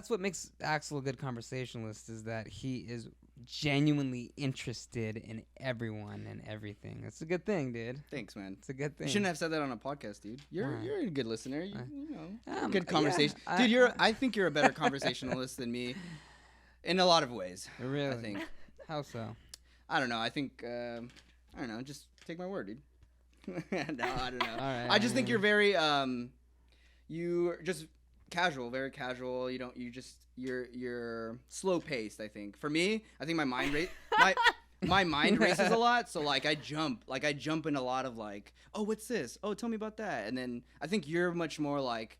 That's what makes Axel a good conversationalist, is that he is genuinely interested in everyone and everything. It's a good thing, dude. Thanks, man. It's a good thing. You shouldn't have said that on a podcast, dude. You're a good listener. You know, good Yeah, conversation, dude. I think you're a better conversationalist than me, in a lot of ways. Really? I think. How so? I don't know. I think I don't know. Just take my word, dude. No, I don't know. All right, I just think you're very you're just casual, very casual. You're slow paced. I think for me, I think my mind rate my mind races a lot. So like I jump in a lot of like, oh, what's this? Oh, tell me about that. And then I think you're much more like,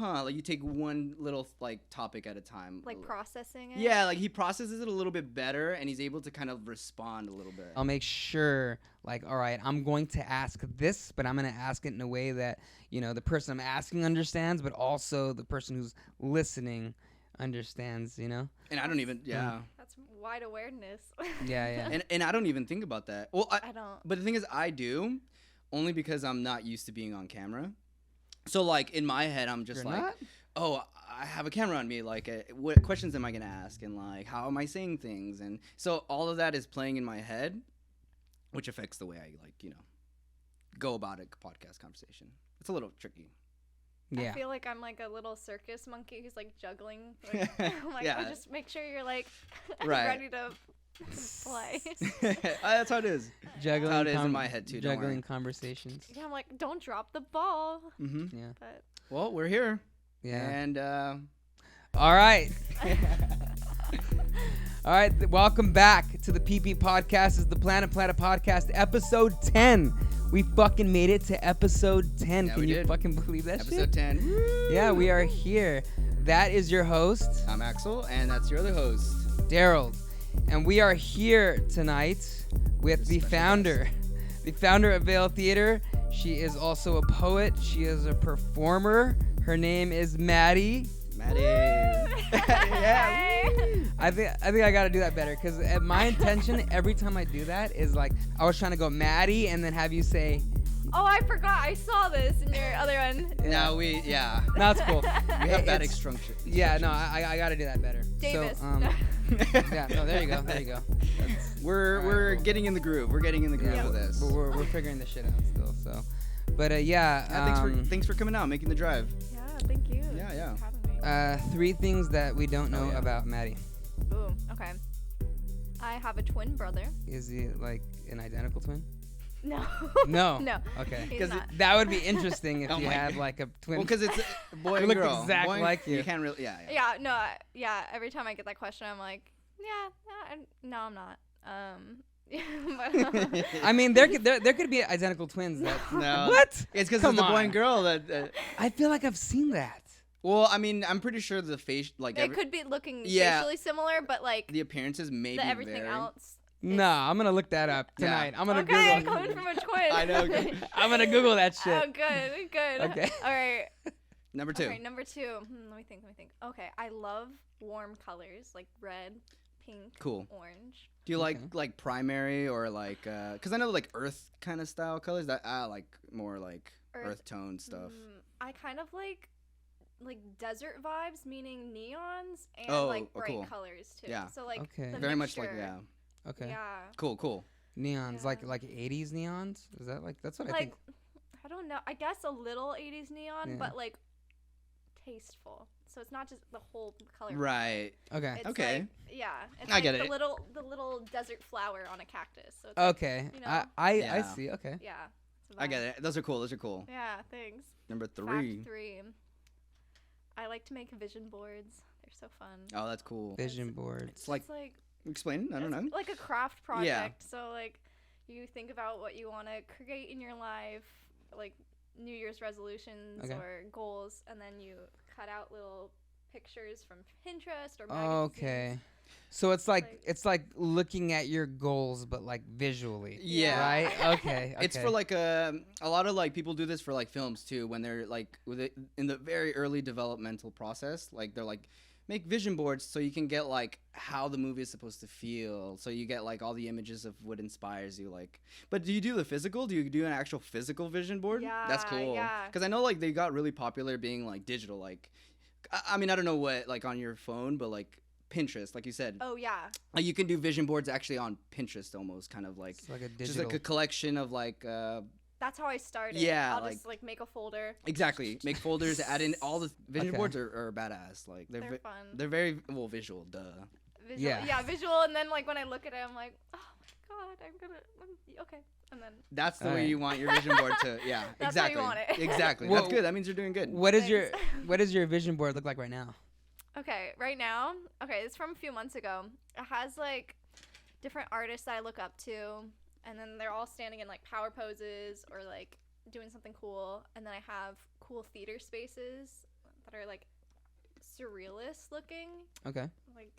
like you take one little like topic at a time. Like processing it? Yeah, like he processes it a little bit better and he's able to kind of respond a little bit. I'll make sure, like, all right, I'm going to ask this, but I'm going to ask it in a way that, you know, the person I'm asking understands, but also the person who's listening understands, you know? And I don't even, That's wide awareness. Yeah. And I don't even think about that. Well, I don't. But the thing is, I do, only because I'm not used to being on camera. So, like, in my head, I'm just You're like, not? oh, I have a camera on me. Like, what questions am I going to ask? And, like, how am I saying things? And so all of that is playing in my head, which affects the way I, like, you know, go about a podcast conversation. It's a little tricky. Yeah. I feel like I'm like a little circus monkey who's like juggling. Like, I'm like, Yeah. oh, just make sure you're like Right. ready to play. That's how it is. Juggling That's how it is in my head, too. Don't worry. Juggling conversations. Yeah, I'm like, don't drop the ball. Mm-hmm. Yeah. But Well, we're here. Yeah. And, All right. All right. Welcome back to the PP Podcast. This is the Planet Podcast, episode 10. We fucking made it to episode 10. Yeah, Can we you did. fucking believe that episode shit? 10. Woo! Yeah, we are here. That is your host, I'm Axel, and that's your other host. Daryl. And we are here tonight with the Special founder of Vale Theater. She is also a poet. She is a performer. Her name is Maddie. Maddie. Yeah. I think I gotta do that better, because my intention every time I do that is like, I was trying to go Maddie and then have you say. oh, I forgot. I saw this in your other one. No, No, it's cool. we have bad It's- instruction. Yeah, no, I gotta do that better. Davis. So, yeah, no, there you go. We're getting in the groove. We're getting in the groove Yeah, of this. we're figuring this shit out still. So, but Yeah, thanks for coming out, making the drive. Yeah, thank you. Yeah. Thanks for having me. 3 things that we don't know yeah. about Maddie. Ooh, okay. I have a twin brother. Is he like an identical twin? No. No. No. Okay. He's 'Cause not. That would be interesting if Oh you my had God. like a twin. Well, because it's a boy We and look girl. exact Boy, like you. You can't really. Yeah. Yeah. Every time I get that question, I'm like, no, I'm not. But, I mean, there could be identical twins. That, No. What? It's because Come it's the boy on. and girl that. I feel like I've seen that. Well, I mean, I'm pretty sure the face, like it could be looking Yeah. facially similar, but like the appearances maybe the everything vary. else. No, I'm gonna look that up Yeah. tonight. I'm gonna Okay, Google. coming from a twin. I know, okay. I'm gonna Google that shit. Oh, good. Okay. All right. Number 2. Okay, number 2. Let me think. Okay, I love warm colors like red, pink, Cool. orange. Do you Okay. like primary or like because I know like earth kind of style colors that I like more like earth tone stuff. I kind of like desert vibes, meaning neons and Oh, like bright cool. colors too. Yeah. So like Okay. the Very much like mixture. Okay. Yeah. Cool. Neons, Yeah. like 80s neons. Is that like that's what I Like think? I don't know. I guess a little 80s neon, Yeah. but like tasteful. So it's not just the whole color. Right. Okay. It's Okay. Like, yeah. It's I like get the it. little desert flower on a cactus. So it's like, Okay. you know. I Yeah. see. Okay. yeah. it's a I get vibe. it. Those are cool. Yeah, thanks. Number 3. Fact 3. I like to make vision boards. They're so fun. Oh, that's cool. Vision boards. It's like It's like explain. I don't know. it's like a craft project. Yeah. So like you think about what you want to create in your life, like New Year's resolutions Okay. or goals, and then you cut out little pictures from Pinterest or magazines. Okay. So it's like looking at your goals, but like visually. Yeah. Right. Okay. It's for like a lot of like people do this for like films too when they're like in the very early developmental process. Like they're like make vision boards so you can get like how the movie is supposed to feel. So you get like all the images of what inspires you. Like, but do you do the physical? Do you do an actual physical vision board? That's Yeah, cool. yeah. Because I know like they got really popular being like digital. Like I mean, I don't know what like on your phone, but like Pinterest, like you said, Oh yeah. like you can do vision boards actually on Pinterest, almost kind of like It's like a just digital. like a collection of like That's how I started. Yeah, I'll like- just like make a folder. exactly make folders, add in all the vision Okay. boards are badass. Like They're they're fun. they're very well visual. Duh. Visual, Yeah. yeah, visual, and then like when I look at it, I'm like, oh my god, okay, and then That's the way Alright. you want your vision board to. Yeah, That's how you exactly. want it. Exactly. Well, That's good. That means you're doing good. What is your Thanks. what does your vision board look like right now? okay, right now, okay, it's from a few months ago. It has like different artists that I look up to, and then they're all standing in like power poses or like doing something cool, and then I have cool theater spaces that are like surrealist looking, Okay. like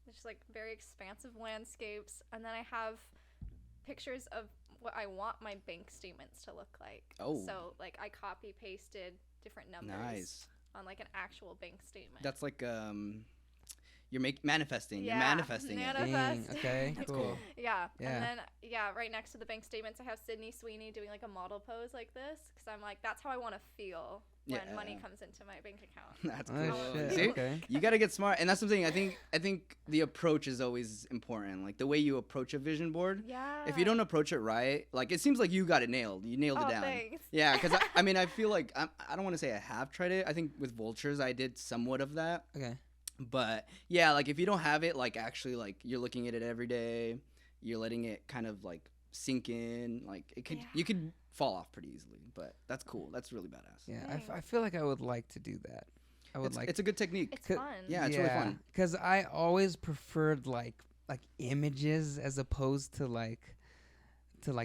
just like very expansive landscapes, and then I have pictures of what I want my bank statements to look like. Oh. So like I copy pasted different numbers Nice. on like an actual bank statement. That's like you're manifesting. Yeah, You're manifesting it. manifest. Dang, okay, That's cool. cool. Yeah. Yeah. And then right next to the bank statements I have Sydney Sweeney doing like a model pose like this, because I'm like, that's how I want to feel when Yeah. money comes into my bank account. That's Oh, cool. shit, See? okay. You got to get smart, and that's something I think the approach is always important. Like the way you approach a vision board. Yeah. If you don't approach it right, like it seems like you got it nailed. You nailed oh, it down. thanks. Yeah, because I mean, I feel like I don't want to say I have tried it. I think with Vultures, I did somewhat of that. Okay. But yeah, like if you don't have it, like actually, like you're looking at it every day, you're letting it kind of like sink in. Like it could, Yeah. you could fall off pretty easily. But that's cool. That's really badass. Yeah, Thanks. I feel like I would like to do that. I would It's, like. it's a good technique. It's Could- fun. Yeah, it's really fun. Because I always preferred like images as opposed to like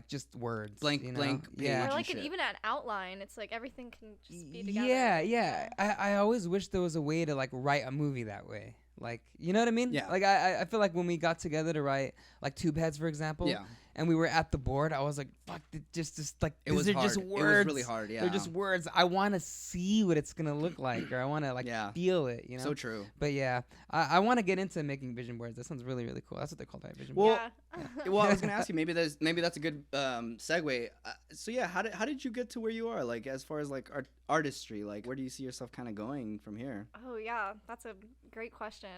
just words. Blank- you know? blank Yeah. page. Or like shit. even an outline, it's like everything can just be together. Yeah. I always wish there was a way to like write a movie that way. Like, you know what I mean? Yeah. Like I feel like when we got together to write like Tube Heads, for example, Yeah, and we were at the board, I was like, fuck, just like it these was are hard. just It words. was really hard. Yeah, They're just words. I want to see what it's gonna look like, or I want to like Yeah. feel it. You know. so true. But yeah, I want to get into making vision boards. That sounds really, really cool. That's what they call that, vision Well, board. Yeah. Well, I was gonna ask you. Maybe that's a good segue. So yeah, how did you get to where you are? Like as far as like artistry, like where do you see yourself kind of going from here? Oh yeah, that's a great question.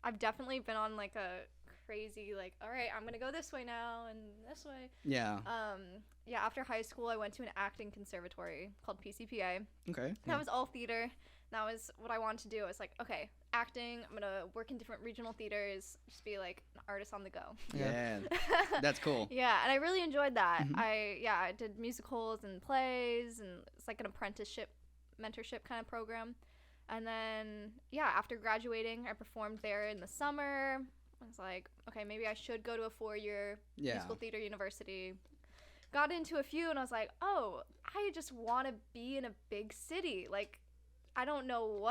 I've definitely been on like a crazy like, all right, I'm gonna go this way now and this way. Yeah. Yeah, after high school I went to an acting conservatory called PCPA. Okay. That was all theater. That was what I wanted to do. I was like, okay, acting, I'm gonna work in different regional theaters, just be like an artist on the go. Yeah. That's cool. Yeah, and I really enjoyed that. Mhm. I did musicals and plays, and it's like an apprenticeship mentorship kind of program. And then after graduating, I performed there in the summer. I was like, okay, maybe I should go to a 4-year Yeah. musical theater university. Got into a few, and I was like, oh, I just want to be in a big city. Like, I don't know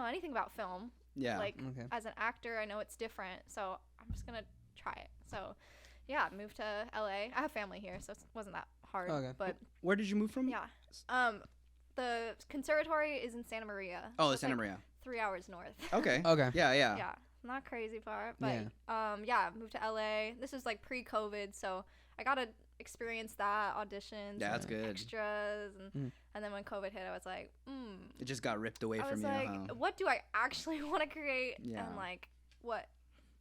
anything about film. Yeah. Like, Okay. as an actor, I know it's different, so I'm just gonna try it. So, yeah, moved to LA. I have family here, so it wasn't that hard. Okay. But Where did you move from? yeah, the conservatory is in Santa Maria. Oh, so the it's Santa like Maria. 3 hours north. Okay. Okay. Yeah. Yeah. Yeah, not crazy far, but moved to LA. This was like pre-COVID, so I got to experience that, auditions, Yeah, that's and good. extras, Mm. and then when COVID hit, I was like, It just got ripped away I from was you. like, huh? what do I actually want to create? Yeah. And like, what?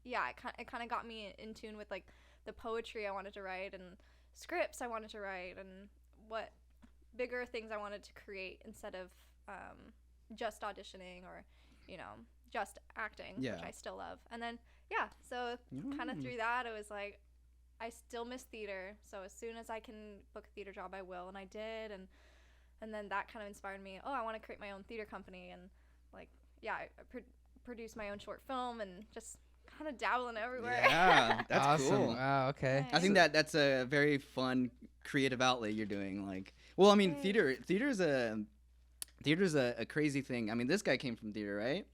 Yeah, it kind of got me in tune with like the poetry I wanted to write and scripts I wanted to write and what bigger things I wanted to create instead of just auditioning or, just acting, Yeah. which I still love. And then, so kind of Mm. through that, it was like, I still miss theater. So as soon as I can book a theater job, I will. And I did. And then that kind of inspired me. Oh, I want to create my own theater company. And like, I produce my own short film and just kind of dabbling everywhere. Yeah, that's awesome. cool. Wow. Okay. I think that's a very fun creative outlet you're doing. Like, well, I mean, Thanks. theater's a crazy thing. I mean, this guy came from theater, right?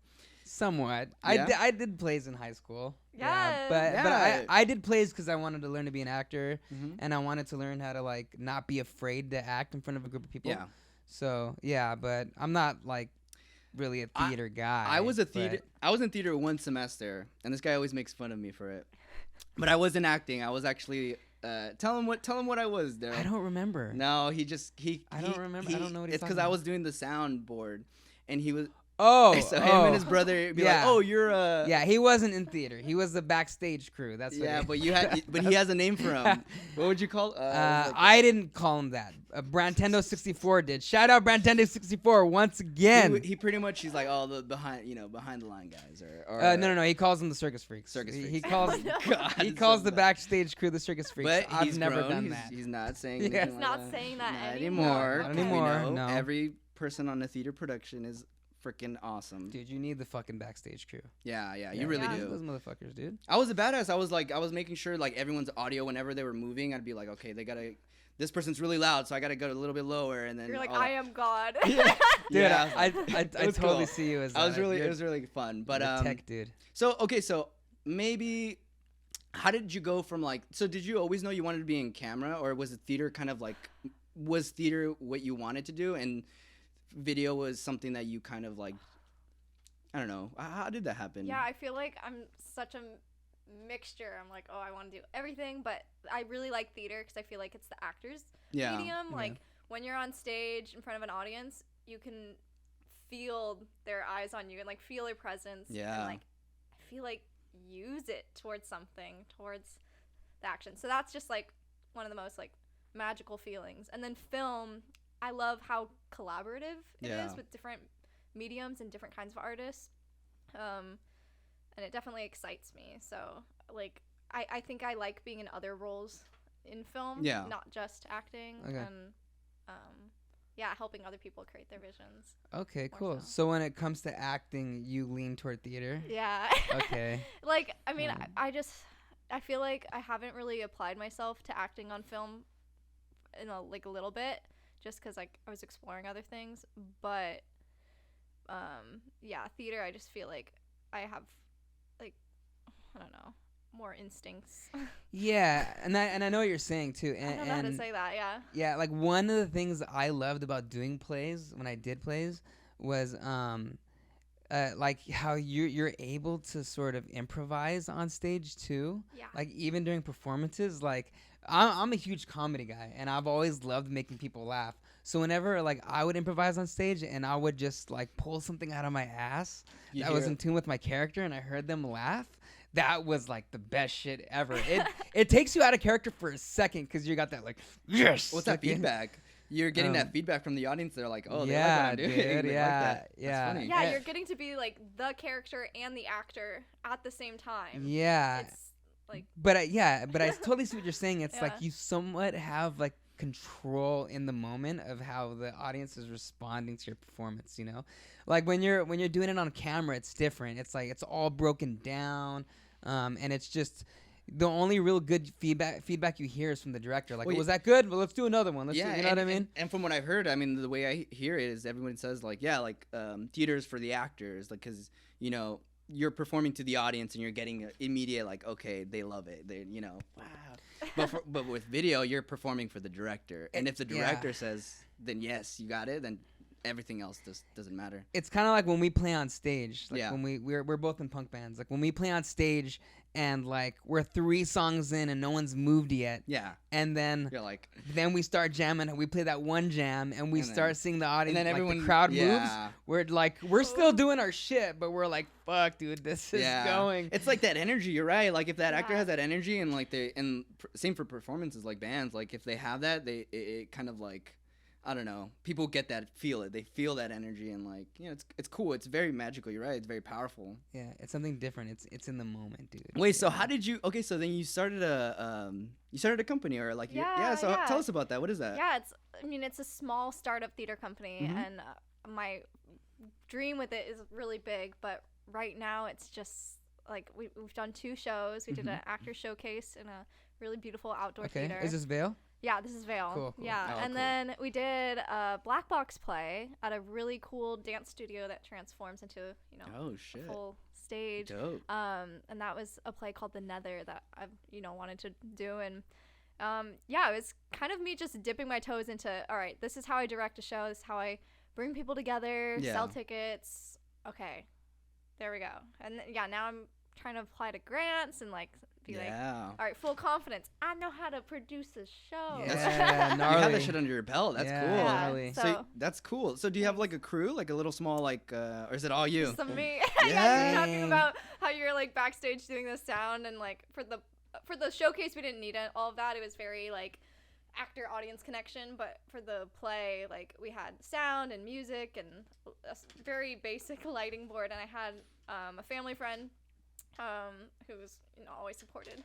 Somewhat. Yeah? I did plays in high school. Yes. But Yeah. I did plays because I wanted to learn to be an actor, Mm-hmm. and I wanted to learn how to like not be afraid to act in front of a group of people. Yeah. So yeah, but I'm not like really a theater guy. I was but- I was in theater one semester, and this guy always makes fun of me for it. But I wasn't acting. I was actually tell him what I was, Daryl. I don't remember. No, he I don't remember. I don't know what he's It's because talking I about. was doing the soundboard, and he was Oh, so him and his brother be like, Yeah. oh, you're Yeah, he wasn't in theater. He was the backstage crew. That's what yeah, he- but he has a name for him. What would you call? I didn't call him that. Brantendo 64 did. Shout out Brantendo 64 once again. he pretty much he's like, oh, the behind the line guys or No. He calls them the circus freaks. Circus He freaks. calls God, he it's calls so the bad. backstage crew the circus freaks. But I've he's never grown. done he's, that. He's not saying Yeah. anything He's like not that. saying that Not anymore. Not Okay. anymore, We know no. every person on a theater production is freaking awesome. Dude, you need the fucking backstage crew. Yeah, you really Yeah. do. Those motherfuckers, dude. I was a badass. I was making sure like everyone's audio whenever they were moving. I'd be like, okay, this person's really loud, so I gotta go a little bit lower, and then You're like, all- I am God. yeah, Dude, yeah. I It was totally cool. see you as I was that. really You're it was really fun. But the tech dude. so maybe how did you go from like did you always know you wanted to be in camera, or was it theater kind of like was theater what you wanted to do and video was something that you kind of like I don't know. How did that happen? Yeah, I feel like I'm such a mixture. I'm like, oh, I want to do everything, but I really like theater because I feel like it's the actors Yeah. medium. Yeah. Like when you're on stage in front of an audience, you can feel their eyes on you and like feel their presence. Yeah. And like I feel like use it towards something, towards the action. So that's just like one of the most like magical feelings. And then film, I love how collaborative it Yeah. is with different mediums and different kinds of artists. And it definitely excites me. So like I think I like being in other roles in film, Yeah. not just acting. Okay. And yeah, helping other people create their visions. Okay, More cool. so. So when it comes to acting, you lean toward theater. Yeah. Okay. Like I mean, Um, I feel like I haven't really applied myself to acting on film in a little bit, just because like I was exploring other things. But yeah, theater, I just feel like I have like I don't know, more instincts. Yeah, and I know what you're saying too. I And, don't know how to and say that. Yeah. yeah, like one of the things that I loved about doing plays when I did plays was like how you're able to sort of improvise on stage too. Yeah. Like even during performances, like I'm a huge comedy guy and I've always loved making people laugh. So whenever like I would improvise on stage and I would just like pull something out of my ass You that was hear- in tune with my character and I heard them laugh, that was like the best shit ever. It takes you out of character for a second because you got that like yes. What's that like, in- feedback? You're getting Um, that feedback from the audience. They're like, oh, they yeah, like what I'm doing. dude, They like yeah, that. yeah. That's funny. Yeah, Yeah. you're getting to be like the character and the actor at the same time. Yeah. It's like But I totally see what you're saying. It's like Yeah. you somewhat have like control in the moment of how the audience is responding to your performance, you know? Like when you're doing it on camera, it's different. It's like it's all broken down. And it's just the only real good feedback you hear is from the director. Like, Well, was that good? Well, let's do another one. Let's do, you know what I mean? And from what I've heard, I mean, the way I hear it is everyone says like, yeah, like theater's for the actors, like, cause you know you're performing to the audience and you're getting a immediate like, okay, they love it, they, you know, wow. But with video, you're performing for the director, and if the Yeah. director says, then yes, you got it, then everything else doesn't matter. It's kind of like when we play on stage. Like Yeah. when we're both in punk bands. Like when we play on stage and like we're 3 songs in and no one's moved yet, Yeah, and then we start jamming and we play that one jam and we And then- start seeing the audience, and then like everyone the crowd moves. yeah. We're still doing our shit, but we're like, fuck, dude, this is going. It's like that energy. You're right. Like if that actor Yeah. has that energy, and like same for performances, like bands. Like if they have that, it kind of like, I don't know. People get that, feel it. They feel that energy, and like, you know, it's cool. It's very magical. You're right. It's very powerful. Yeah, it's something different. It's in the moment, dude. Wait, so Yeah. how did you? Okay, so then you started a company, or like Yeah, So yeah. tell us about that. What is that? yeah, it's a small startup theater company, Mhm. and my dream with it is really big. But right now, it's just like we've done 2 shows. We did Mhm. an actor showcase in a really beautiful outdoor Okay, theater. is this Vale? Yeah, this is Vale. Cool, cool. Yeah, Oh, and cool. then we did a black box play at a really cool dance studio that transforms into Oh a shit. full stage. Dope. And that was a play called The Nether that I've wanted to do, and yeah, it was kind of me just dipping my toes into, all right, this is how I direct a show, this is how I bring people together, Yeah. sell tickets. Okay, there we go. And yeah, now I'm trying to apply to grants and like be like, Yeah. all right, full confidence. I know how to produce a show. Yeah, You gnarly. have that shit under your belt. That's Yeah, cool. gnarly. So that's cool. So do you have like a crew, like a little small, like, or is it all you? Some me. Yeah. You're talking about how you're like backstage doing the sound, and like for the showcase we didn't need all of that. It was very like actor audience connection, but for the play, like we had sound and music and a very basic lighting board, and I had a family friend who was always supported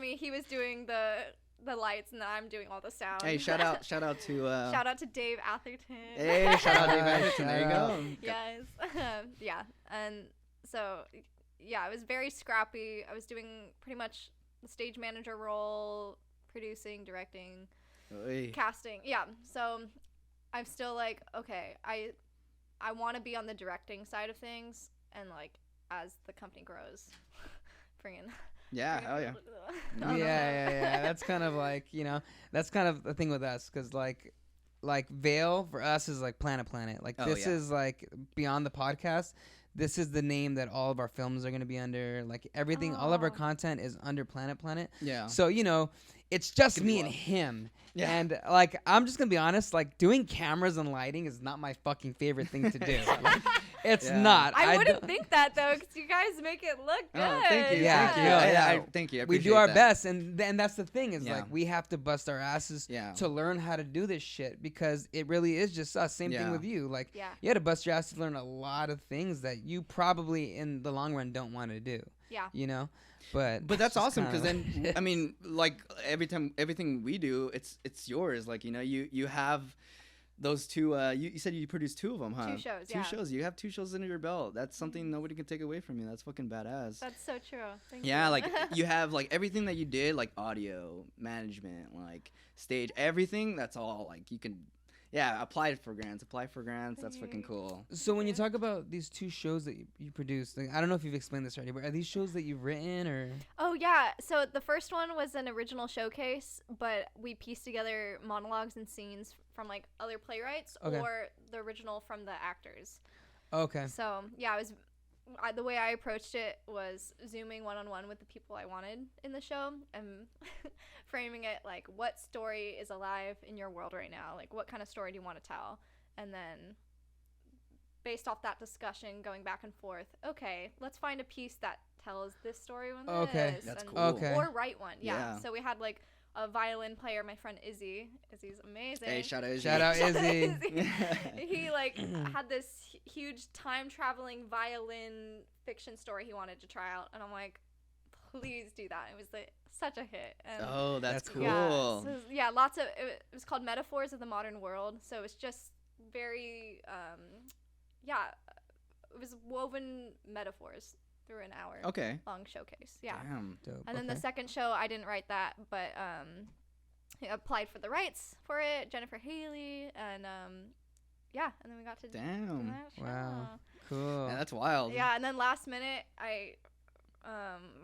me. He was doing the lights, and I'm doing all the sound. Hey, shout out to shout out to Dave Atherton. Hey, shout out Dave Atherton. There you go. Yes. Yeah. And so yeah, it was very scrappy. I was doing pretty much the stage manager role, producing, directing, casting. Yeah. So I'm still like, okay, I want to be on the directing side of things, and like as the company grows, Yeah, hell yeah. Yeah. That's kind of like, that's kind of the thing with us, because like Veil for us is like Planet. Like this is like beyond the podcast. This is the name that all of our films are going to be under. Like everything, all of our content is under Planet. Yeah. So, it's just me and him. Yeah. And like, I'm just going to be honest, like doing cameras and lighting is not my fucking favorite thing to do. Like, it's not. I wouldn't think that though, because you guys make it look good. Oh, thank you. Yeah. Thank you. Yeah. Thank you. I We do appreciate our that. best, and that's the thing is Yeah. like we have to bust our asses Yeah. to learn how to do this shit, because it really is just us. Same thing Yeah. with you. Like Yeah. you had to bust your ass to learn a lot of things that you probably in the long run don't want to do. Yeah. But that's just awesome, because kinda- then I mean, like everything we do, it's yours. Like you have those two. You said you produced 2 of them, huh? 2 shows. Two Yeah. shows. You have 2 shows under your belt. That's something nobody can take away from you. That's fucking badass. That's so true. Thank Yeah, you. like you have like everything that you did, like audio management, like stage, everything. That's all like you can. Yeah, apply for grants. That's fucking cool. So when you talk about these 2 shows that you produced, like, I don't know if you've explained this already, but are these shows that you've written or? Oh yeah, so the first one was an original showcase, but we pieced together monologues and scenes from like other playwrights or the original from the actors. Okay. So yeah, the way I approached it was zooming one-on-one with the people I wanted in the show and framing it like, what story is alive in your world right now? Like, what kind of story do you want to tell? And then based off that discussion, going back and forth, okay, let's find a piece that tells this story with this. That's and, cool. Okay. Or write one. Yeah. Yeah. So we had like a violin player, my friend Izzy. Izzy's amazing. Hey, shout out Izzy. Shout out Izzy. He like had this huge time traveling violin fiction story he wanted to try out, and I'm like, please do that. It was like such a hit. And Oh, that's cool. yeah, lots of it was called Metaphors of the Modern World. So it's just very it was woven metaphors through an hour long showcase. Yeah. Damn. Dope. And then the second show, I didn't write that, but I applied for the rights for it, Jennifer Haley, and and then we got to do Damn. that show. Wow. Cool. Yeah, that's wild. Yeah, and then last minute,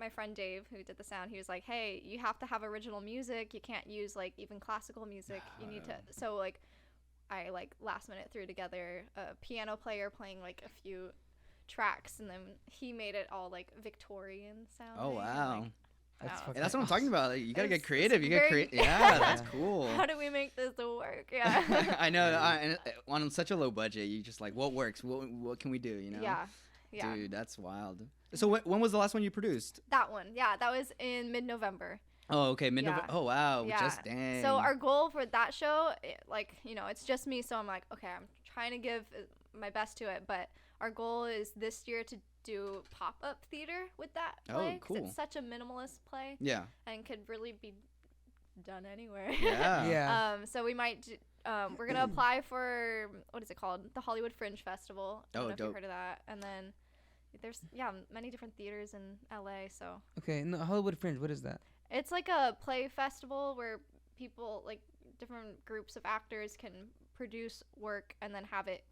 my friend Dave, who did the sound, he was like, hey, you have to have original music. You can't use like even classical music. You need to. So like, I like last minute threw together a piano player playing like a few tracks, and then he made it all like Victorian sounding. Oh wow. Like, That's wow. fucking That's what I'm talking about. Like, you gotta It's- get creative. You it's gotta very- create. Yeah, that's Yeah. cool. How do we make this work? Yeah. I know. And on such a low budget, you just like, what works? What can we do? You know? Yeah. Dude, that's wild. So when was the last one you produced? That one. Yeah, that was in mid-November. Oh, okay, mid-November. Yeah. Oh, wow. Yeah. Just dang. So our goal for that show, it's just me. So I'm like, okay, I'm trying to give my best to it. But our goal is this year to do pop-up theater with that play. 'Cause cool. it's such a minimalist play Yeah. and could really be done anywhere. Yeah. Yeah. So we might. We're gonna apply for what is it called? The Hollywood Fringe Festival. I don't know if dope. you've heard of that. And then there's many different theaters in LA. So Okay. No, Hollywood Fringe. What is that? it's like a play festival where people, like different groups of actors, can produce work and then have it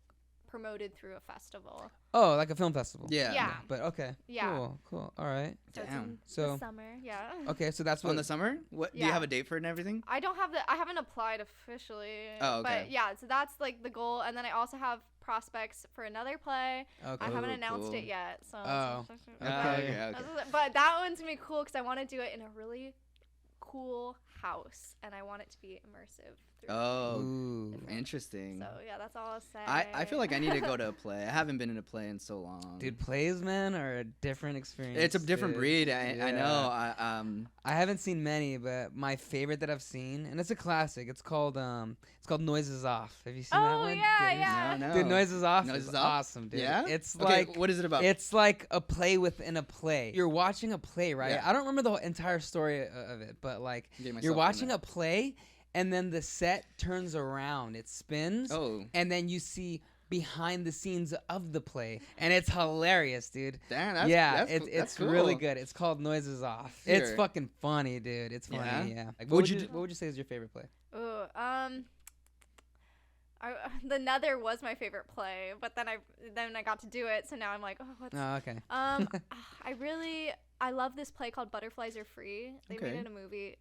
promoted through a festival. Oh, like a film festival. Yeah. Yeah. But okay. Yeah. Cool. All right. So it's Damn. in So- the summer. Yeah. Okay. So that's On what. the summer? What? Do you Yeah. have a date for it and everything? I haven't applied officially. Oh, okay. But yeah, so that's like the goal. And then I also have prospects for another play. Okay. I haven't Oh, announced cool. it yet, so. Oh. Okay. But that one's gonna be cool because I want to do it in a really cool house, and I want it to be immersive. Oh, Ooh. interesting. So yeah, that's all I'll say. I feel like I need to go to a play. I haven't been in a play in so long. Dude, plays, man, are a different experience. It's a different dude. breed. I know. Yeah. I haven't seen many, but my favorite that I've seen, and it's a classic. It's called Noises Off. Have you seen that Oh one? yeah, No, no. Dude, Noises Off Noises is Off? awesome, dude. Yeah? It's Okay, like what is it about? It's like a play within a play. You're watching a play, right? Yeah. I don't remember the whole entire story of it, but like Getting you're myself in watching it. a play, and then the set turns around, it spins, Oh, and then you see behind the scenes of the play, and it's hilarious, dude. damn. That's, Yeah, that's, it's cool. really good. It's called Noises Off. It's Here. fucking funny, dude. It's funny. Yeah? Yeah. Like, What'd you what would you say is your favorite play? Ooh, the Nether was my favorite play, but then I got to do it, so now I'm like, oh, what's Oh, okay. I love this play called Butterflies Are Free. They made Okay. it a movie.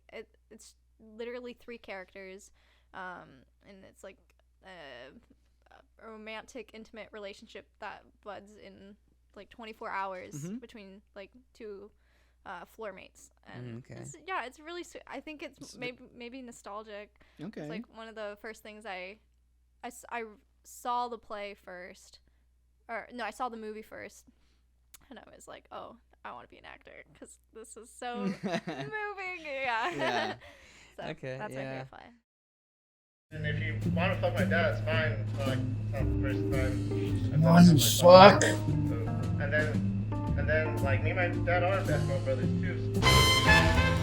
It's literally 3 characters, and it's like a romantic, intimate relationship that buds in like 24 hours Mhm. between like 2 floor mates. And okay. it's really sweet. I think it's maybe nostalgic. Okay. It's like one of the first things I saw the play first, or no, I saw the movie first, and I was like, oh, I want to be an actor because this is so moving. Yeah. Yeah. So Okay, that's my yeah. favorite play. And if you want to fuck my dad, it's fine. It's not like it's not the first time. I've Oh, done you something like that. suck. So, and then, like me and my dad are basketball brothers too.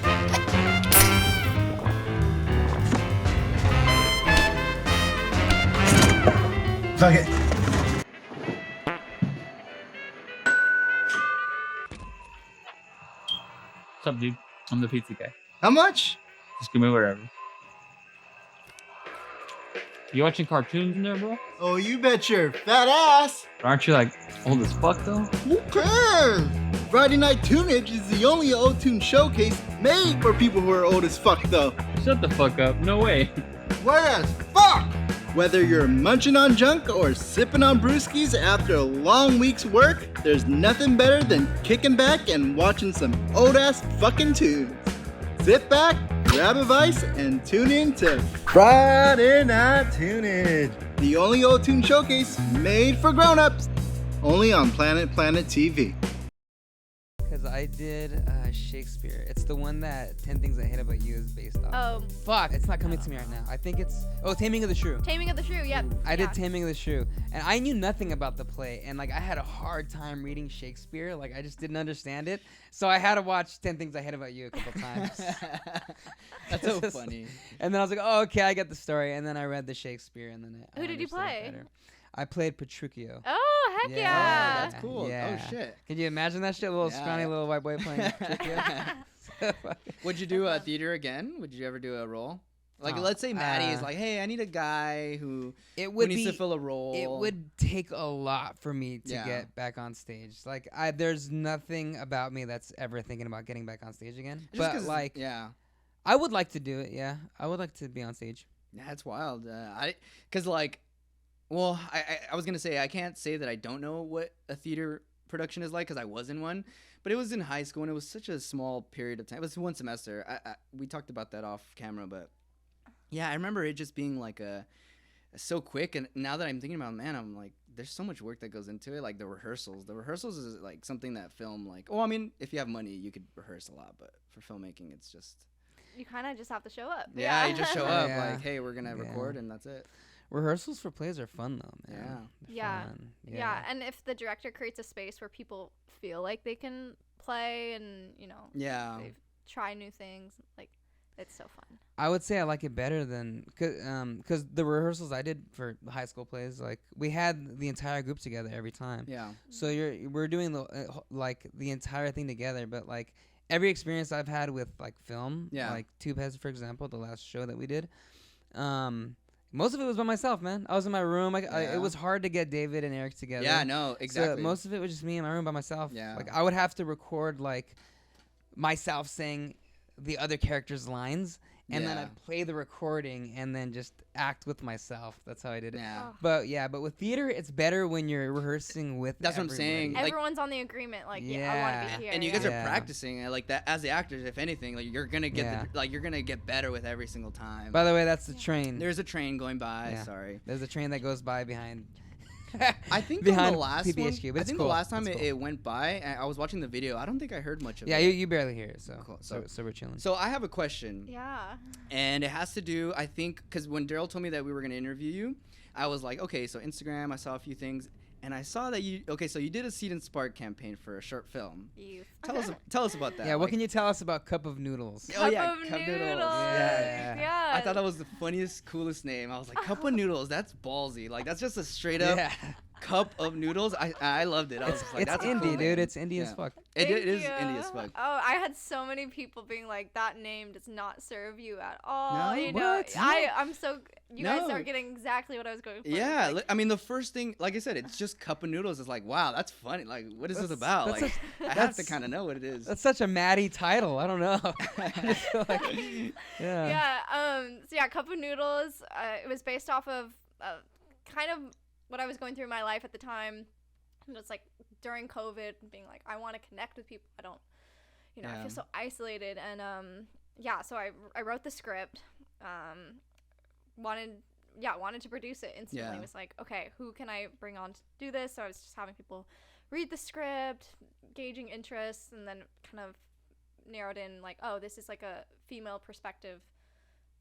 Fuck it. What's up, dude? I'm the pizza guy. How much? Just give me whatever. You watching cartoons in there, bro? Oh, you bet your fat ass. Aren't you like old as fuck though? Who cares? Friday Night Tunage is the only old tune showcase made for people who are old as fuck, though. Shut the fuck up. No way. What as fuck? Whether you're munching on junk or sipping on brewskis after a long week's work, there's nothing better than kicking back and watching some old ass fucking tunes. Sit back, grab a vice, and tune in to Friday Night Tunage, the only old tune showcase made for grown-ups, only on Planet TV. Because I did Shakespeare. It's the one that 10 Things I Hate About You is based off. Oh, Fuck, it's not coming to me right now. I think it's Taming of the Shrew. Taming of the Shrew. Yep. I did Yeah. Taming of the Shrew, and I knew nothing about the play, and like I had a hard time reading Shakespeare. Like I just didn't understand it, so I had to watch 10 Things I Hate About You a couple times. That's so Just- funny. And then I was like, oh, okay, I get the story. And then I read the Shakespeare, and then I Who did you understood it play? better. I played Petruchio. Oh, heck Oh, yeah. that's cool. Yeah. Oh shit. Can you imagine that shit? A little Yeah. scrawny little white boy playing Petruchio. Would you do theater again? Would you ever do a role? Like, Oh, let's say Maddie is like, hey, I need a guy who It would needs be. to fill a role. It would take a lot for me to Yeah. get back on stage. Like, there's nothing about me that's ever thinking about getting back on stage again. Just But 'cause- like, yeah. I would like to do it. Yeah, I would like to be on stage. Yeah, that's wild. Cause like, well, I was gonna say I can't say that I don't know what a theater production is like because I was in one, but it was in high school and it was such a small period of time. It was one semester. We talked about that off camera, but yeah, I remember it just being like so quick. And now that I'm thinking about it, man, I'm like, there's so much work that goes into it. Like the rehearsals. The rehearsals is like something that film like. Oh, I mean, if you have money, you could rehearse a lot, but for filmmaking, it's just. You kind of just have to show up. Yeah, you just show up Yeah. like, hey, we're gonna Yeah. record, and that's it. Rehearsals for plays are fun though, man. Yeah. They're Yeah. fun. Yeah, and if the director creates a space where people feel like they can play and, Yeah. they try new things, like, it's so fun. I would say I like it better than because the rehearsals I did for high school plays, like we had the entire group together every time. Yeah. So we're doing like the entire thing together, but like every experience I've had with like film, Yeah. like Tubes, for example, the last show that we did, most of it was by myself, man. I was in my room. Yeah. It was hard to get David and Eric together. Yeah, no, exactly. So most of it was just me in my room by myself. Yeah. Like I would have to record like myself saying the other characters' lines, and then Yeah. I'd play the recording and then just act with myself. That's how I did it. Yeah. Oh. But with theater, it's better when you're rehearsing with. That's what I'm saying. everybody. Like- Everyone's on the agreement. Like, yeah, I want to Yeah. be here. And you guys Yeah. are practicing like that as the actors. If anything, like you're gonna get Yeah. you're gonna get better with every single time. By the way, that's the train. There's a train going by. Yeah. Sorry. There's a train that goes by behind. I think behind the last PPHQ, one. but I it's think cool. the last time It's cool. it went by, and I was watching the video. I don't think I heard much of Yeah, it. you barely hear it, so Cool. so we're chilling. So I have a question. Yeah. And it has to do, I think, because when Daryl told me that we were going to interview you, I was like, okay, so Instagram, I saw a few things. And I saw that so you did a Seed and Spark campaign for a short film. You. Tell us about that. Yeah, what like- can you tell us about Cup of Noodles? Oh, yeah, Cup of Cup Noodles. Noodles. Yeah. Yeah. I thought that was the funniest, coolest name. I was like, Cup of Noodles, that's ballsy. Like, that's just a straight up Yeah, Cup of Noodles. I loved it. I was just like, it's that's a indie, cool dude. name. It's indie as Yeah. fuck. It Thank is you. indie as fuck. Oh, I had so many people being like, that name does not serve you at all. No? You know, What? I'm so. You guys No. are getting exactly what I was going for. Yeah, Like, li- I mean, the first thing, like I said, it's just Cup of Noodles. It's like, wow, that's funny. Like, what is this That's- about? that's Like, I have to that's- kind of know what it is. That's such a Maddie title. I don't know. I just feel like, yeah. yeah. So yeah, Cup of Noodles. It was based off of kind of what I was going through in my life at the time. And it's like during COVID, being like, I want to connect with people. I don't, I Yeah. feel so isolated. And yeah, so I wrote the script. Wanted to produce it instantly. Yeah. Was like, okay, who can I bring on to do this? So I was just having people read the script, gauging interests, and then kind of narrowed in like, oh, this is like a female perspective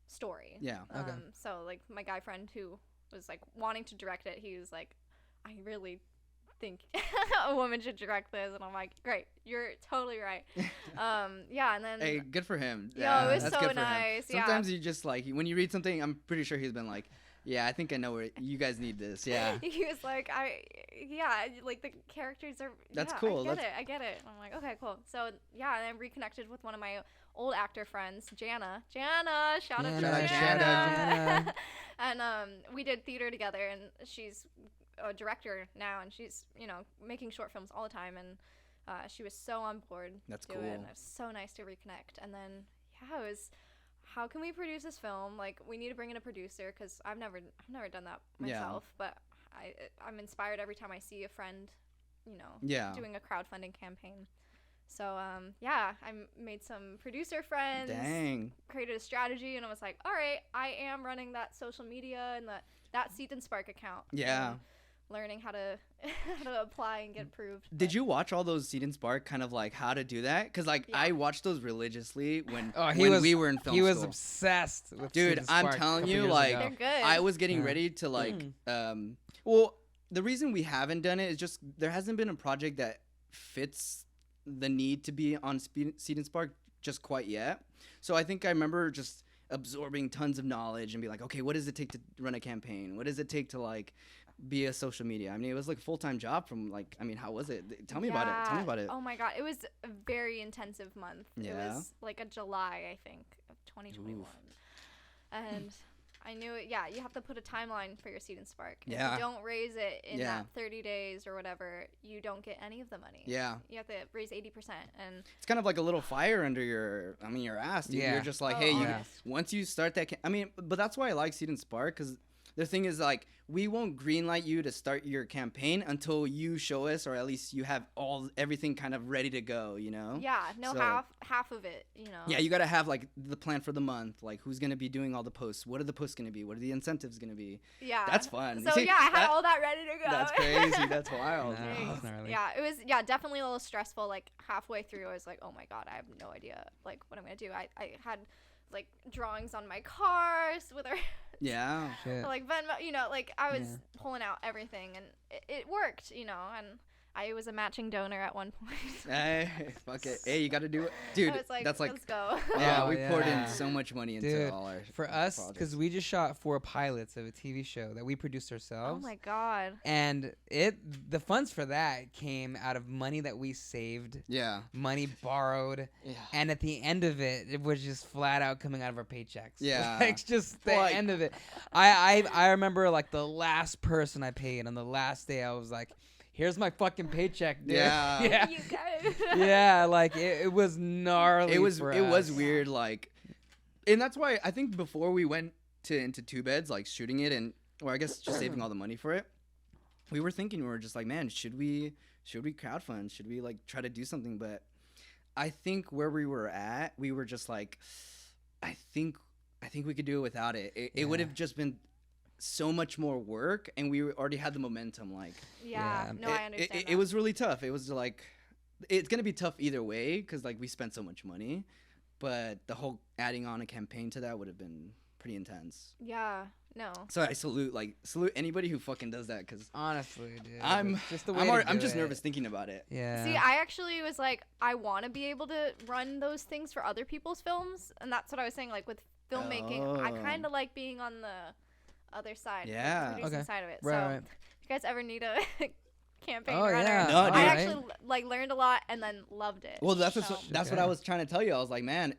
story. Yeah. Okay. So like my guy friend who was like wanting to direct it, he was like, I really think a woman should direct this, and I'm like, great, you're totally right. Yeah, and then Hey, good for him. Yo, Yeah, it was that's so good for him. nice, yeah. Sometimes you just like when you read something, I'm pretty sure he's been like, yeah, I think I know where you guys need this. Yeah. he was like, like the characters are. That's yeah, cool. I get it. I'm like, okay, cool. So yeah, and I reconnected with one of my old actor friends, Jana. Shout out to Jana, Jana. shout out, Jana. And we did theater together, and she's a director now, and she's making short films all the time, and she was so on board. That's to cool. it, and it was so nice to reconnect. And then yeah, it was, how can we produce this film? Like, we need to bring in a producer, because I've never done that Yeah. myself. But I'm inspired every time I see a friend, Yeah. doing a crowdfunding campaign. So yeah, I made some producer friends, Dang. created a strategy, and I was like, all right, I am running that social media and that Seed and Spark account. Yeah. And learning how to apply and get approved. Did you watch all those Seed and Spark, kind of like how to do that? Because like Yeah. I watched those religiously when Oh, we were in film He was school. obsessed with Dude, Seed and I'm Spark a telling couple you, years like, ago. They're good. I was getting Yeah. ready to like well, the reason we haven't done it is just there hasn't been a project that fits the need to be on Seed and Spark just quite yet. So I think I remember just absorbing tons of knowledge and be like, okay, what does it take to run a campaign? What does it take to like be a social media? I mean, it was like a full-time job from like, I mean, how was it? Tell me about it. Tell me Yeah. about it. Oh my god, it was a very intensive month. It Yeah? was like a July, I think, of 2021. Oof. And I knew it. Yeah, you have to put a timeline for your Seed and Spark. Yeah. If you don't raise it in Yeah. that 30 days or whatever, you don't get any of the money. Yeah. You have to raise 80%. And It's kind of like a little fire under your ass, dude. Yeah. You're just like, Oh, hey, you, yeah. once you start that, but that's why I like Seed and Spark, because the thing is, like, we won't greenlight you to start your campaign until you show us, or at least you have everything kind of ready to go, you know? yeah, no, So- half of it, Yeah, you gotta have like the plan for the month, like who's gonna be doing all the posts, what are the posts gonna be, what are the incentives gonna be? Yeah. That's fun. So See, yeah, I had that- all that ready to go. That's crazy. That's wild. No, Thanks. it's not really. Yeah, it was definitely a little stressful. Like halfway through, I was like, oh my god, I have no idea like what I'm gonna do. I had like drawings on my cars with our Yeah. Shit. like Venmo, like I was Yeah. pulling out everything, and it worked, and I was a matching donor at one point. Hey, fuck it. Hey, you gotta do it, dude. I was like, that's like, let's go. yeah, Oh, we poured in yeah. so much money into Dude, all our For us, because projects. we just shot 4 pilots of a TV show that we produced Oh ourselves. my god. And the funds for that came out of money that we saved, Yeah. money borrowed, Yeah. and at the end of it, it was just flat out coming out of our paychecks. Yeah. Like just the Like- end of it. I remember like the last person I paid on the last day. I was like, "Here's my fucking paycheck, dude." Yeah. yeah. You guys. Yeah, like it was gnarly. It was for it was us. weird, like And that's why I think before we went into two beds, like shooting it or I guess just saving all the money for it, we were just like, man, should we crowdfund? Should we like try to do something? But I think where we were at, we were just like, I think we could do it without it. It would have just been so much more work, and we already had the momentum. Like, Yeah. No, I understand. it was really tough. It was like, it's gonna be tough either way because like we spent so much money, but the whole adding on a campaign to that would have been pretty intense. Yeah. No. So I salute anybody who fucking does that because Honestly, dude. I'm it's just the way I'm to just do it. nervous thinking about it. Yeah. See, I actually was like, I want to be able to run those things for other people's films, and that's what I was saying. Like with filmmaking, I Oh. kind of like being on the other side, like, Yeah. the producing Okay. side of it. Right, so, right. if you guys ever need a campaign Oh, runner, yeah. No, I dude. actually like learned a lot and then loved it. Well, that's so. what Okay. I was trying to tell you. I was like, man,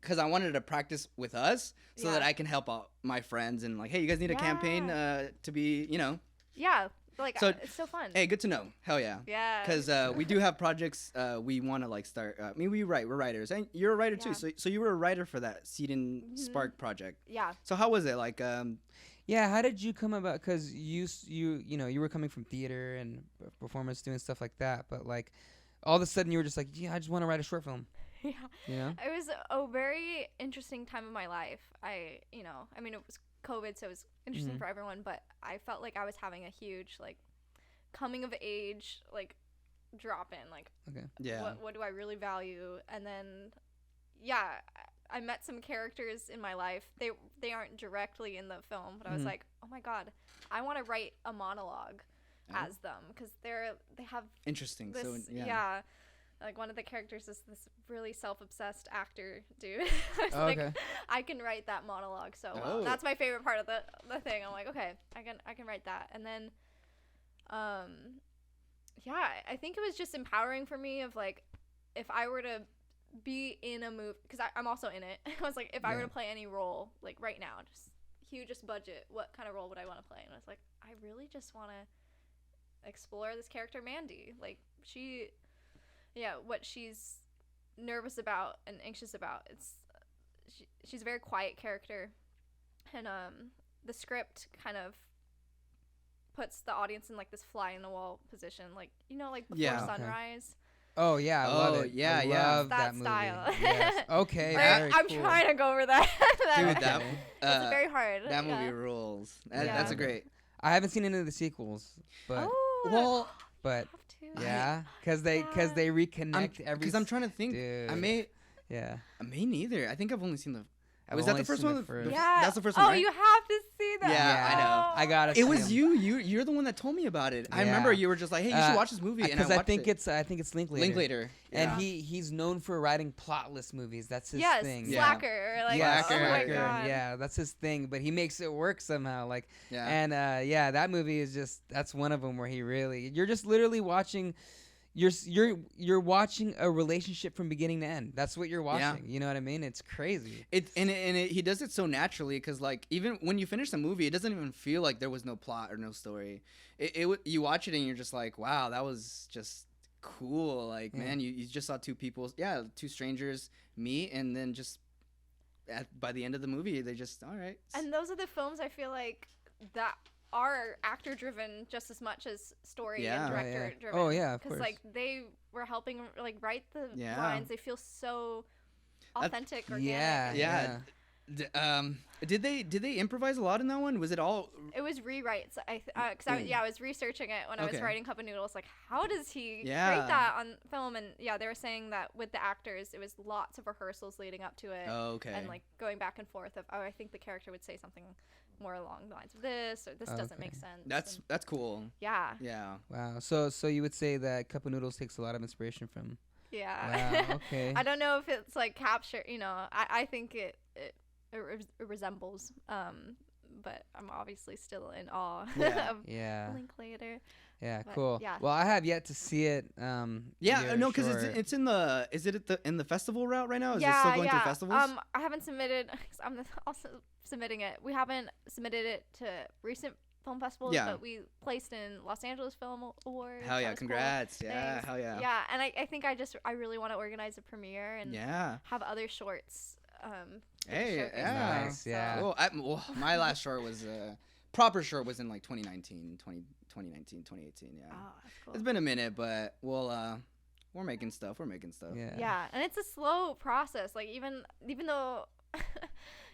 because I wanted to practice with us so that Yeah. I can help out my friends and like, hey, you guys need a campaign to be, Yeah, like So, it's so fun. hey, good to know. Hell yeah. Yeah. Because we do have projects we want to like start. I mean, we're writers, and you're a writer too. Yeah. So you were a writer for that Seed and Spark project. Yeah. So how was it? Like, Yeah, how did you come about? Because you were coming from theater and performance, doing stuff like that. But like, all of a sudden, you were just like, yeah, I just want to write a short film. Yeah. You know? It was a very interesting time of my life. I mean, it was COVID, so it was interesting Mhm. for everyone, but I felt like I was having a huge, like, coming of age, like, drop in. Like, Okay. yeah. what do I really value? And then, yeah, I met some characters in my life. They aren't directly in the film, but I was Mhm. like, oh my God, I want to write a monologue Oh. as them, because they have Interesting. this, So yeah. Like one of the characters is this really self-obsessed actor dude. I was Oh, like, okay. I can write that monologue so well. Oh. That's my favorite part of the thing. I'm like, okay, I can write that. And then, yeah, I think it was just empowering for me of like, if I were to be in a movie, because I'm also in it. I was like, if I were Yeah. to play any role, like right now, just hugest budget, what kind of role would I want to play? And I was like, I really just want to explore this character Mandy. Like what she's nervous about and anxious about. She's a very quiet character, and the script kind of puts the audience in like this fly in the wall position, like like before Yeah. Okay. sunrise. Oh yeah, I love Oh, it. yeah, I yeah. love That that movie. style. Yes. Okay. Like, very I'm cool. trying to go over that. Dude, that Okay. it's very hard. that movie yeah. rules. Yeah. That's a great. I haven't seen any of the sequels, but Oh, Well, but have to. yeah, because they Yeah. reconnect every. Because I'm trying to think. Dude. I may neither. I think I've only seen the. I've Was that only the first seen one? the first. Yeah. That's the first one. Oh, right? you have to see that. Yeah, I know. I gotta. It see was 'em. you're the one that told me about it. I remember Yeah. you were just like, hey, you Uh, should watch this movie, and Because I I watched think it. it's Linklater. Linklater. And Yeah. he's known for writing plotless movies. That's his Yes, thing. Yeah. Slacker. Like, Yes, oh my Slacker. God. Yeah, that's his thing. But he makes it work somehow. Like, Yeah. and yeah, that movie is that's one of them where you're just literally watching. You're watching a relationship from beginning to end. That's what you're watching. You know what I mean? It's crazy. He does it so naturally because like even when you finish the movie, it doesn't even feel like there was no plot or no story. You watch it and you're just like, wow, that was just cool. Like Yeah. man, you just saw two strangers meet and then just by the end of the movie they just all right. And those are the films I feel like that are actor driven just as much as story Yeah. and Oh, director yeah. driven. Oh, yeah, of Because course. like they were helping like write the Yeah. lines. They feel so authentic, organic. Yeah. Yeah. Did they improvise a lot in that one? Was it all? It was rewrites. I was researching it when I was Okay. writing Cup of Noodles. Like, how does he Yeah. create that on film? And yeah, they were saying that with the actors, it was lots of rehearsals leading up to it. Oh, okay. And like going back and forth of, oh, I think the character would say something more along the lines of this, or this doesn't make Okay. sense. That's cool. Yeah. Yeah. Wow. So you would say that Cup of Noodles takes a lot of inspiration from. Yeah. Wow. Okay. I don't know if it's like capture. I think it resembles. But I'm obviously still in awe Yeah. of Yeah. Linklater. Yeah. But, Cool. yeah. Also, I have yet to see it. Yeah, no, because short. it's in the. Is it in the festival route right now? Is yeah, it still going yeah. through festivals? I haven't submitted. 'Cause I'm also submitting it. We haven't submitted it to recent film festivals, Yeah. but we placed in Los Angeles Film Awards. Hell That yeah! was cool. Congrats! Yeah, Thanks. hell yeah! Yeah, and I think I really want to organize a premiere and Yeah. have other shorts Hey, short face yeah. there, Nice, so- yeah. Well, my last short was proper short was in like 2019, 2018. Yeah, Oh, that's cool. it's been a minute, but we're making stuff. Yeah. Yeah, and it's a slow process. Like even though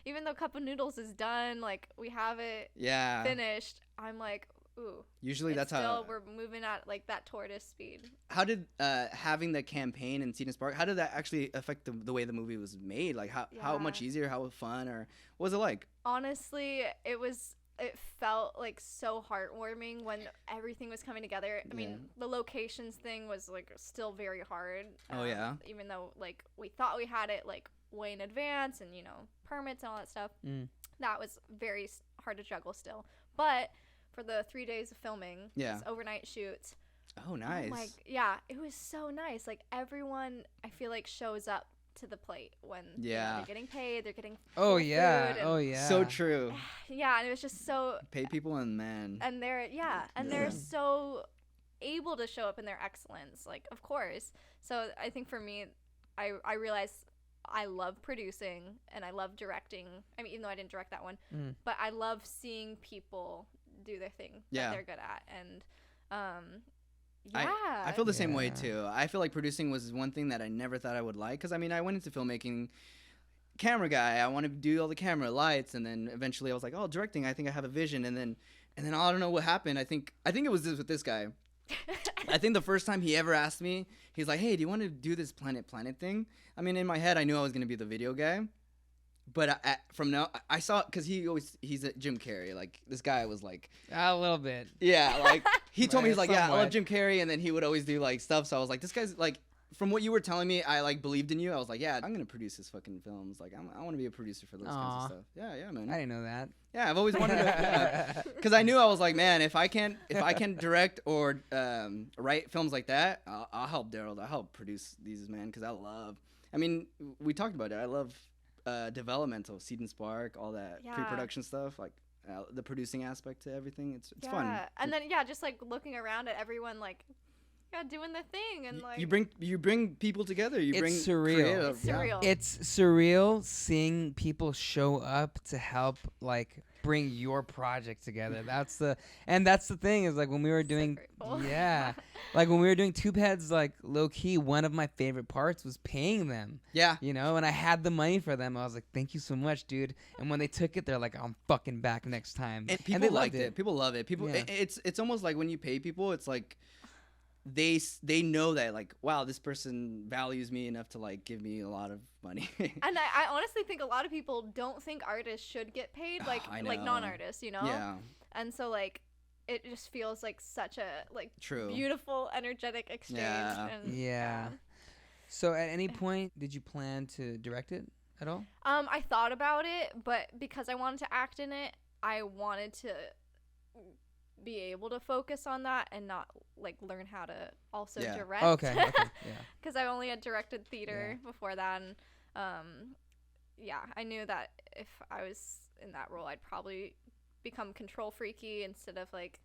even though Cup of Noodles is done, like we have it Yeah. finished, I'm like, ooh. Usually it's that's still, how. we're moving at like that tortoise speed. How did having the campaign in Seed and Spark? How did that actually affect the way the movie was made? Like how much Yeah. easier? How fun? Or what was it like? Honestly, it felt like so heartwarming when everything was coming together. I mean, Yeah. the locations thing was like still very hard. Oh, yeah? Even though like we thought we had it like way in advance and permits and all that stuff. Mm. That was very hard to juggle still. But for the 3 days of filming, Yeah. this overnight shoot. Oh, nice. Like yeah, it was so nice. Like everyone, I feel like shows up to the plate when Yeah. they're getting paid, they're getting Oh full yeah. food and- Oh yeah. So true. yeah, and it was just so Pay people and man. and they're they're so able to show up in their excellence, like of course. So I think for me, I realized I love producing and I love directing. I mean, even though I didn't direct that one, but I love seeing people do their thing Yeah. that they're good at, and yeah, I feel the same way Yeah. too. I feel like producing was one thing that I never thought I would like, because I mean I went into filmmaking, camera guy. I want to do all the camera lights, and then eventually I was like, oh, directing. I think I have a vision, and then I don't know what happened. I think it was this with this guy. I think the first time he ever asked me, he's like, hey, do you want to do this planet thing? I mean, in my head, I knew I was gonna be the video guy. But from now, I saw, because he's a Jim Carrey. Like, this guy was like, A little bit. yeah, like, he told me, he's like, yeah, I love Somewhat. Jim Carrey, and then he would always do, like, stuff, so I was like, this guy's, like, from what you were telling me, I, like, believed in you. I was like, yeah, I'm gonna produce his fucking films. Like, I want to be a producer for those kinds Aw. of stuff. Yeah, man. I didn't know that. Yeah, I've always wanted to, yeah. Because I knew, I was like, man, if I can direct or write films like that, I'll help Daryl. I'll help produce these, man, because I mean, we talked about it. I love developmental, Seed and Spark, all that Yeah. pre-production stuff, like the producing aspect to everything. It's yeah. fun. And then just like looking around at everyone, like doing their thing, and like You bring people together. You It's bring surreal. creative- it's yeah. surreal. It's surreal seeing people show up to help like bring your project together. That's the thing is like when we were doing grateful. yeah. Like when we were doing Tube Heads, like low key, one of my favorite parts was paying them. Yeah. And I had the money for them. I was like, thank you so much, dude. And when they took it, they're like, I'm fucking back next time. And people they liked loved it. People love it. People. Yeah. It's almost like when you pay people, it's like they know that, like, wow, this person values me enough to like give me a lot of money. And I honestly think a lot of people don't think artists should get paid, like I like know. non-artists, Yeah. And so like it just feels like such a like True. beautiful, energetic exchange. Yeah. And, Yeah. So at any point, did you plan to direct it at all? I thought about it, but because I wanted to act in it, I wanted to be able to focus on that and not like learn how to also Yeah. direct. Okay. Yeah. Because I only had directed theater before that, and I knew that if I was in that role, I'd probably become control freaky instead of like,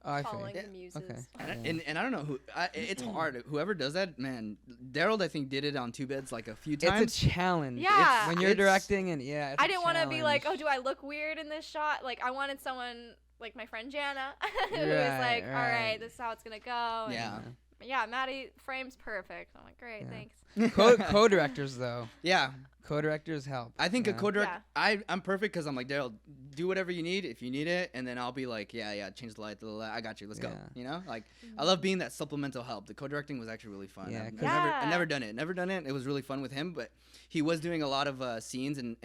Oh, I feel you. following Yeah, the muses. okay. And I don't know who. It's hard. Whoever does that, man. Daryl, I think, did it on Two Beds like a few times. It's a challenge. Yeah. When you're It's- directing and it's I a didn't want to be like, oh, challenge. do I look weird in this shot? Like, I wanted someone like my friend Jana, who was Right, like, all right. right, this is how it's gonna go. And Yeah. yeah, Maddie frames perfect. I'm like, great, Yeah. thanks. Co-directors though. Yeah. Co-directors help. I think a Yeah. co-direct. I'm perfect because I'm like, Daryl, do whatever you need if you need it, and then I'll be like, yeah, change the light, I got you, let's go. Yeah. Like, I love being that supplemental help. The co-directing was actually really fun. Yeah, I've 'cause- I've never done it. It was really fun with him, but he was doing a lot of scenes and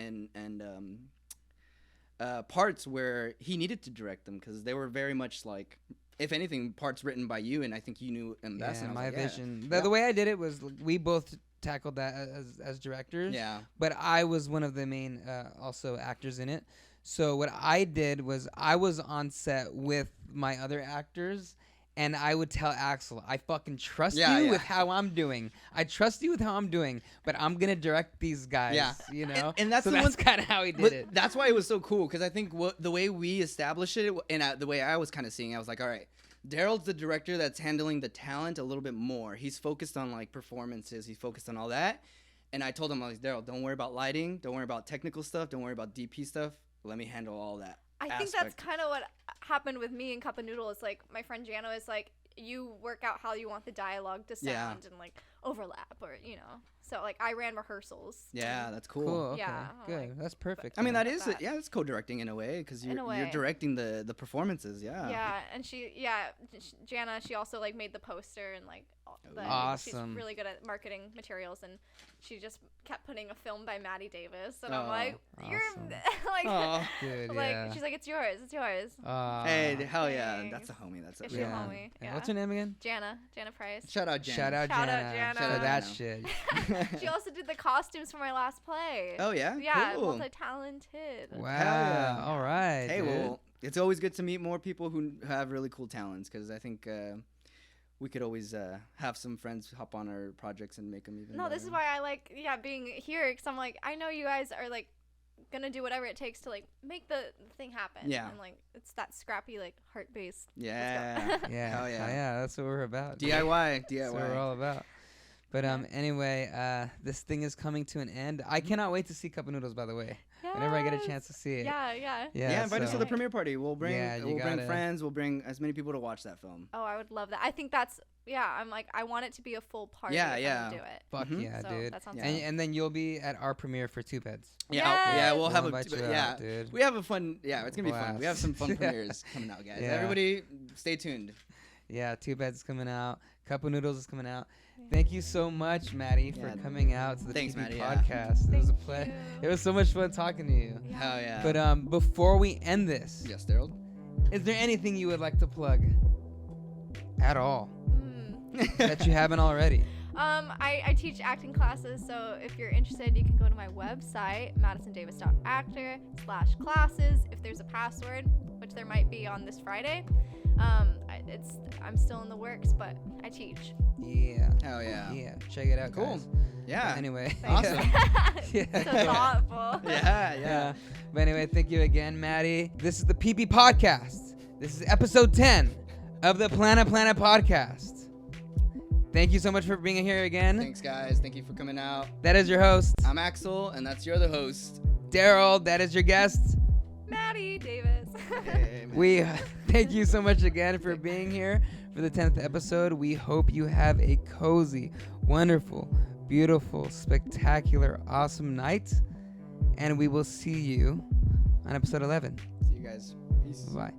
parts where he needed to direct them because they were very much like, if anything, parts written by you, and I think you knew him best. Yeah, and I was my like, vision. Yeah. The way I did it was we both tackled that as directors. Yeah. But I was one of the main also actors in it. So what I did was I was on set with my other actors, and I would tell Axel, I fucking trust Yeah, you yeah. with how I'm doing. I trust you with how I'm doing, but I'm gonna direct these guys. Yeah. You know. And that's so the that's one- kind of how he did But it. that's why it was so cool, because I think the way we established it, and the way I was kind of seeing it, I was like, all right, Daryl's the director that's handling the talent a little bit more. He's focused on like performances. He's focused on all that. And I told him, I was like, Daryl, don't worry about lighting. Don't worry about technical stuff. Don't worry about DP stuff. Let me handle all that. I think that's kind of what happened with me and Cup of Noodles. Like, my friend Jana was like, you work out how you want the dialogue to sound and, like, overlap or, you know. So, like, I ran rehearsals. Yeah, that's cool. Cool. Okay. Yeah, Good. like- That's perfect. I mean, man. that is, that. yeah, it's co-directing in a way because In a you're way. directing the performances. Yeah. Yeah, and Jana, she also, like, made the poster and, like, Awesome. she's really good at marketing materials, and she just kept putting a film by Maddie Davis, and Oh, I'm like, you're, awesome. like, Aw. Good, like, yeah. she's like, it's yours. Hey, hell yeah, Thanks. that's a homie. That's a It's your yeah. homie, yeah. What's her name again? Jana Price. Shout out, Jen. Shout out Shout out Jana. Jana. For that Jana. shit. She also did the costumes for my last play. Oh yeah. Yeah, Cool. multi-talented. Wow. yeah. All right. Hey, dude. well, it's always good to meet more people who have really cool talents because I think we could always have some friends hop on our projects and make them even No, better. this is why I like being here, because I'm like, I know you guys are like gonna do whatever it takes to like make the thing happen. Yeah. And like it's that scrappy like heart based. Yeah. Yeah. Hell yeah. Yeah. That's what we're about. DIY. That's what we're all about. But anyway, this thing is coming to an end. I cannot wait to see Cup of Noodles. By the way, whenever I get a chance to see it. Yeah. Yeah, invite us to so- the premiere party. We'll bring Yeah, you we'll bring gotta- friends. We'll bring as many people to watch that film. Oh, I would love that. I think that's I'm like I want it to be a full party. Yeah, if I'm yeah. gonna do it. Fuck Mhm. yeah, So dude. that sounds Yeah. fun. And then you'll be at our premiere for Two Beds. Yeah, yeah, Yes. we'll have invite you yeah. out, dude. We have a fun. Yeah, it's gonna be fun. We have some fun Blast. premieres coming out, guys. Yeah. Everybody, stay tuned. Yeah, Two Beds is coming out. Cup of Noodles is coming out. Thank you so much, Maddie, for Yeah. coming out to the Thanks, PB Maddie, yeah. podcast. It was a Thank pleasure. you. It was so much fun talking to you. Hell yeah. But before we end this, yes, Daryl. is there anything you would like to plug at all Mm. that you haven't already? I teach acting classes, so if you're interested, you can go to my website, madisondavis.actor/classes. If there's a password, which there might be on this Friday, I'm still in the works, but I teach. Yeah. Hell yeah. Yeah. Check it out, Cool. guys. Yeah. But anyway. Awesome. Yeah. So thoughtful. Yeah, Yeah. yeah. But anyway, thank you again, Maddie. This is the PP Podcast. This is episode 10 of the Planet Podcast. Thank you so much for being here again. Thanks, guys. Thank you for coming out. That is your host, I'm Axel, and that's your other host. Daryl. That is your guest. Maddie Davis. Hey, man. We thank you so much again for being here for the 10th episode. We hope you have a cozy, wonderful, beautiful, spectacular, awesome night. And we will see you on episode 11. See you guys. Peace. Bye.